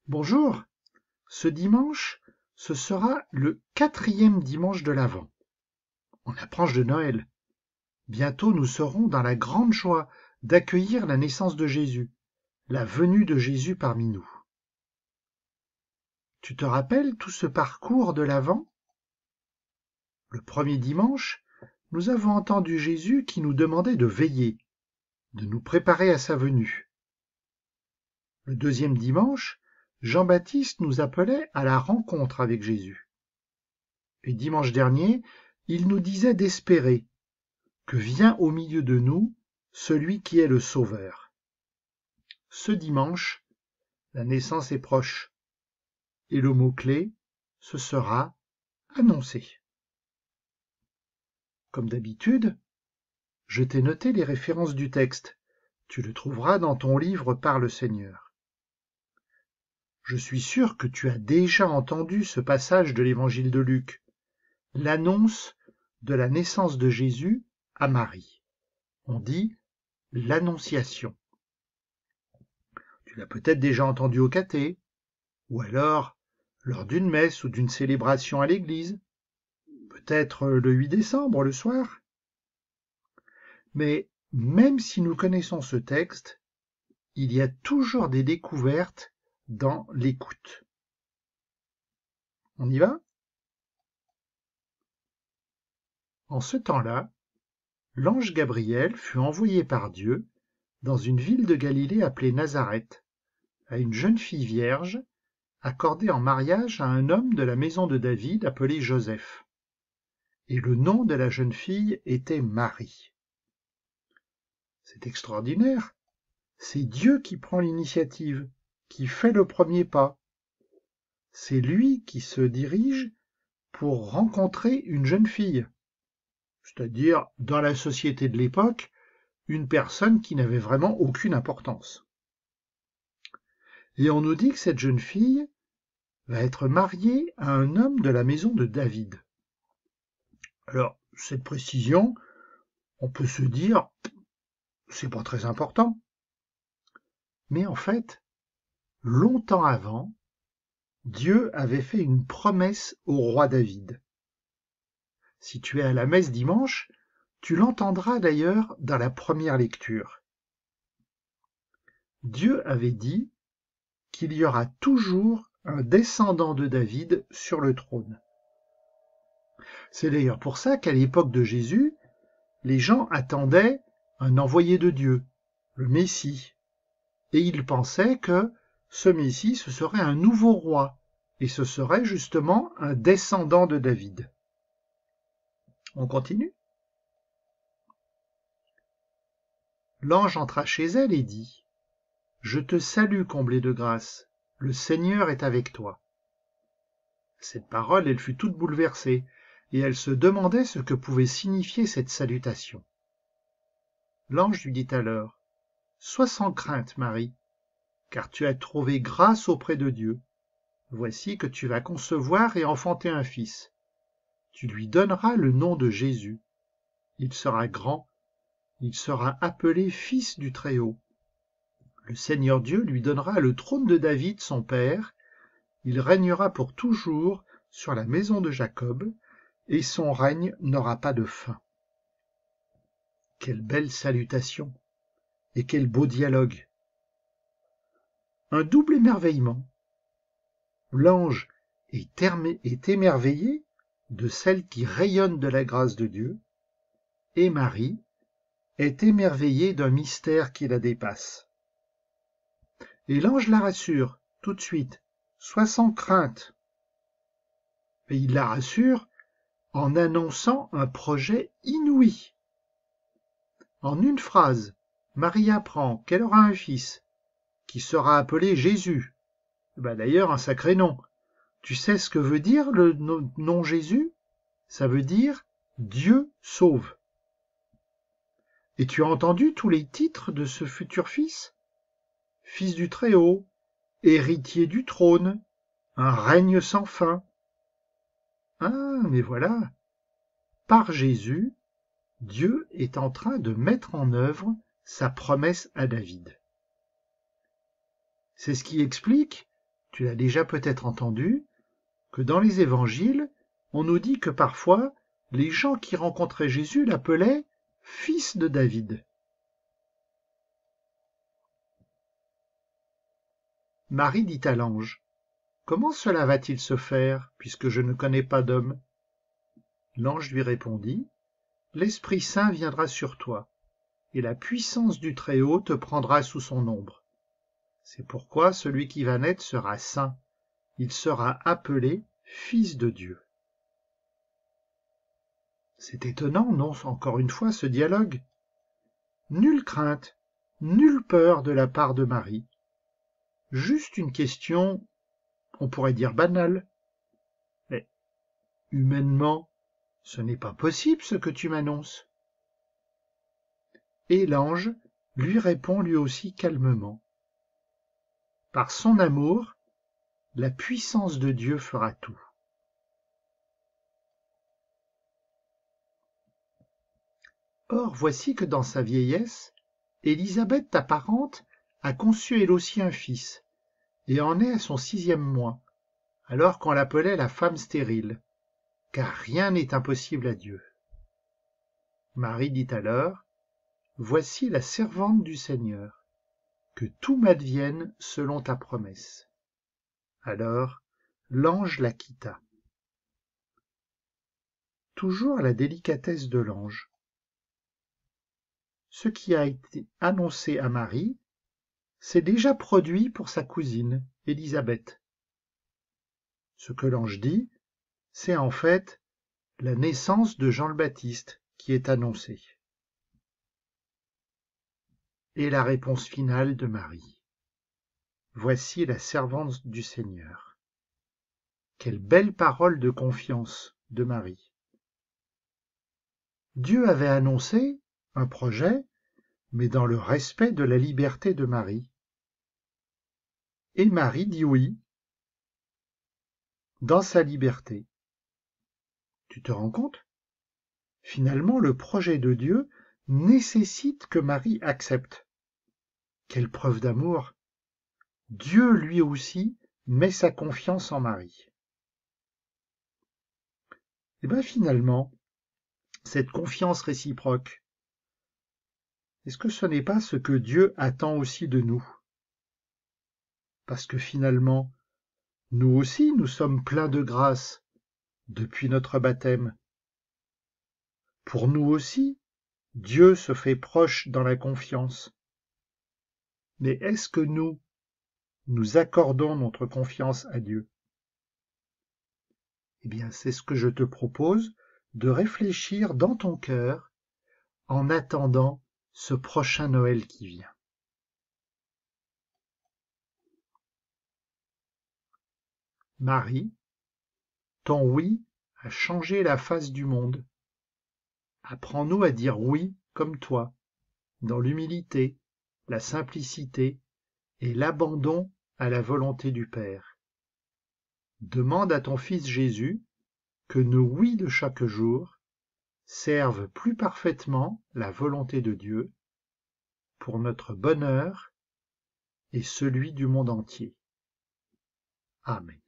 Bonjour, ce dimanche, ce sera le 4e dimanche de l'Avent. On approche de Noël. Bientôt nous serons dans la grande joie d'accueillir la naissance de Jésus, la venue de Jésus parmi nous. Tu te rappelles tout ce parcours de l'Avent? Le premier dimanche, nous avons entendu Jésus qui nous demandait de veiller, de nous préparer à sa venue. Le deuxième dimanche, Jean-Baptiste nous appelait à la rencontre avec Jésus. Et dimanche dernier, il nous disait d'espérer que vient au milieu de nous celui qui est le Sauveur. Ce dimanche, la naissance est proche, et le mot-clé, ce sera annoncer. Comme d'habitude, je t'ai noté les références du texte. Tu le trouveras dans ton livre par le Seigneur. Je suis sûr que tu as déjà entendu ce passage de l'évangile de Luc, l'annonce de la naissance de Jésus à Marie. On dit l'annonciation. Tu l'as peut-être déjà entendu au caté, ou alors lors d'une messe ou d'une célébration à l'église, peut-être le 8 décembre le soir. Mais même si nous connaissons ce texte, il y a toujours des découvertes dans l'écoute. On y va? En ce temps-là, l'ange Gabriel fut envoyé par Dieu dans une ville de Galilée appelée Nazareth, à une jeune fille vierge, accordée en mariage à un homme de la maison de David appelé Joseph. Et le nom de la jeune fille était Marie. C'est extraordinaire. C'est Dieu qui prend l'initiative, qui fait le premier pas. C'est lui qui se dirige pour rencontrer une jeune fille, c'est-à-dire, dans la société de l'époque, une personne qui n'avait vraiment aucune importance. Et on nous dit que cette jeune fille va être mariée à un homme de la maison de David. Alors, cette précision, on peut se dire, c'est pas très important. Mais en fait, longtemps avant, Dieu avait fait une promesse au roi David. Si tu es à la messe dimanche, tu l'entendras d'ailleurs dans la première lecture. Dieu avait dit qu'il y aura toujours un descendant de David sur le trône. C'est d'ailleurs pour ça qu'à l'époque de Jésus, les gens attendaient un envoyé de Dieu, le Messie, et ils pensaient que ce Messie, ce serait un nouveau roi, et ce serait justement un descendant de David. On continue? L'ange entra chez elle et dit : « Je te salue, comblée de grâce, le Seigneur est avec toi. » Cette parole, elle fut toute bouleversée, et elle se demandait ce que pouvait signifier cette salutation. L'ange lui dit alors : « Sois sans crainte, Marie, car tu as trouvé grâce auprès de Dieu. Voici que tu vas concevoir et enfanter un fils. Tu lui donneras le nom de Jésus. Il sera grand, il sera appelé Fils du Très-Haut. Le Seigneur Dieu lui donnera le trône de David, son père. Il régnera pour toujours sur la maison de Jacob, et son règne n'aura pas de fin. » Quelle belle salutation, et quel beau dialogue. Un double émerveillement. L'ange est émerveillé de celle qui rayonne de la grâce de Dieu, et Marie est émerveillée d'un mystère qui la dépasse. Et l'ange la rassure tout de suite, sois sans crainte. Et il la rassure en annonçant un projet inouï. En une phrase, Marie apprend qu'elle aura un fils, qui sera appelé Jésus. D'ailleurs, un sacré nom. Tu sais ce que veut dire le nom Jésus? Ça veut dire Dieu sauve. Et tu as entendu tous les titres de ce futur fils? Fils du Très-Haut, héritier du trône, un règne sans fin. Ah, mais voilà, par Jésus, Dieu est en train de mettre en œuvre sa promesse à David. C'est ce qui explique Tu l'as déjà peut-être entendu, que dans les évangiles, on nous dit que parfois, les gens qui rencontraient Jésus l'appelaient « fils de David ». Marie dit à l'ange, « Comment cela va-t-il se faire, puisque je ne connais pas d'homme » L'ange lui répondit, « L'Esprit Saint viendra sur toi, et la puissance du Très-Haut te prendra sous son ombre. C'est pourquoi celui qui va naître sera saint, il sera appelé Fils de Dieu. » C'est étonnant, non, encore une fois, ce dialogue. Nulle crainte, nulle peur de la part de Marie. Juste une question, on pourrait dire banale. Mais humainement, ce n'est pas possible ce que tu m'annonces. Et l'ange lui répond lui aussi calmement. Par son amour, la puissance de Dieu fera tout. Or, voici que dans sa vieillesse, Élisabeth, ta parente, a conçu elle aussi un fils, et en est à son 6e mois, alors qu'on l'appelait la femme stérile, car rien n'est impossible à Dieu. Marie dit alors, « Voici la servante du Seigneur, que tout m'advienne selon ta promesse. » Alors l'ange la quitta. Toujours à la délicatesse de l'ange. Ce qui a été annoncé à Marie s'est déjà produit pour sa cousine, Élisabeth. Ce que l'ange dit, c'est en fait la naissance de Jean le Baptiste qui est annoncée. Et la réponse finale de Marie. Voici la servante du Seigneur. Quelle belle parole de confiance de Marie. Dieu avait annoncé un projet, mais dans le respect de la liberté de Marie. Et Marie dit oui, dans sa liberté. Tu te rends compte? Finalement, le projet de Dieu nécessite que Marie accepte. Quelle preuve d'amour! Dieu, lui aussi, met sa confiance en Marie. Et bien finalement, cette confiance réciproque, est-ce que ce n'est pas ce que Dieu attend aussi de nous? Parce que finalement, nous aussi, nous sommes pleins de grâce depuis notre baptême. Pour nous aussi, Dieu se fait proche dans la confiance. Mais est-ce que nous accordons notre confiance à Dieu? Eh bien, c'est ce que je te propose de réfléchir dans ton cœur en attendant ce prochain Noël qui vient. Marie, ton oui a changé la face du monde. Apprends-nous à dire oui comme toi, dans l'humilité, la simplicité et l'abandon à la volonté du Père. Demande à ton Fils Jésus que nos oui de chaque jour servent plus parfaitement la volonté de Dieu pour notre bonheur et celui du monde entier. Amen.